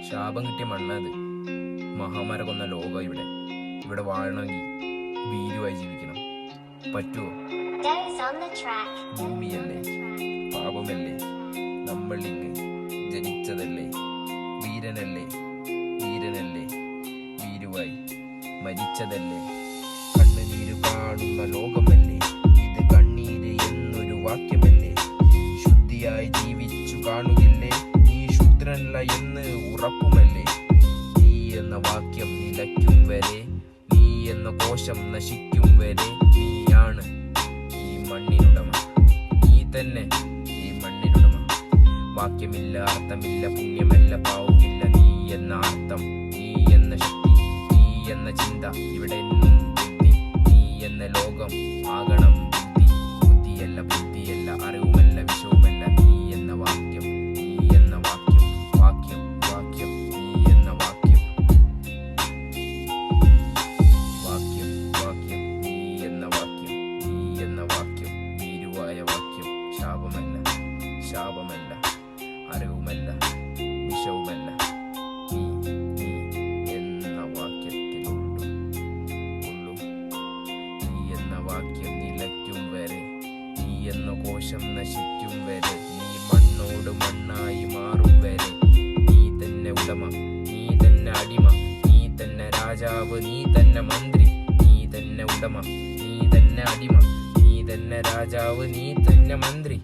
ശാപം കിട്ടിയ മണ്ണത്. മഹാമാരെ കൊന്ന ലോകം ഇവിടെ വാഴണമെങ്കിൽ ഭീരുവായി ജീവിക്കണം. പറ്റുമോ? ഭൂമിയല്ലേ, പാപമല്ലേ, നമ്മളിങ്ങ് ജനിച്ചതല്ലേ, വീരനല്ലേ ഭീരുവായി മരിച്ചതല്ലേ. കണ്ണുനീര് കാണുന്ന ലോകമല്ലേ ഇത്, കണ്ണീര് എന്നൊരു വാക്യമല്ലേ. ശുദ്ധിയായി ജീവിച്ചു കാണുകില്ലേ, നീ ശുദ്രനല്ല എന്ന് ഉറപ്പുമല്ലേ. നീ എന്ന വാക്യം നിലയ്ക്കും വരെ, നീ എന്ന കോശം നശിക്കും വരെ, നീയാണ് ഈ മണ്ണിനുടമ, നീ തന്നെ ഈ മണ്ണിനുടമ. വാക്യമില്ല, അർത്ഥമില്ല, പുണ്യമല്ല, പാവമില്ല, നീ എന്ന അർത്ഥം, നീ എന്ന ശക്തി, നീ എന്ന ചിന്ത, ഇവിടെ എന്നും ബുദ്ധി. നീ എന്ന ലോകം ആകണം ബുദ്ധിയല്ല, അറിവുമല്ല, വിഷവുമല്ല, നീ എന്ന വാക്യം, നീ എന്ന വാക്യം, നീ എന്ന വാക്യം, നീ എന്ന വാക്യം, ഭീരുവായ വാക്യം. ശാപമല്ല, അറിവുമല്ല, വിഷവുമല്ല, നീ എന്ന വാക്യത്തിലുള്ളൂ. നീ എന്ന വാക്യം നിലയ്ക്കും വരെ, നീ എന്ന കോശം നശിക്കും വരെ, നീ മണ്ണോട് മണ്ണായി മാറും വരെ, നീ തന്നെ ഉടമ, നീ തന്നെ അടിമ, നീ തന്നെ രാജാവ്, നീ തന്നെ മന്ത്രി. നീ തന്നെ ഉടമ, നീ തന്നെ അടിമ, നീ തന്നെ രാജാവ്, നീ തന്നെ മന്ത്രി.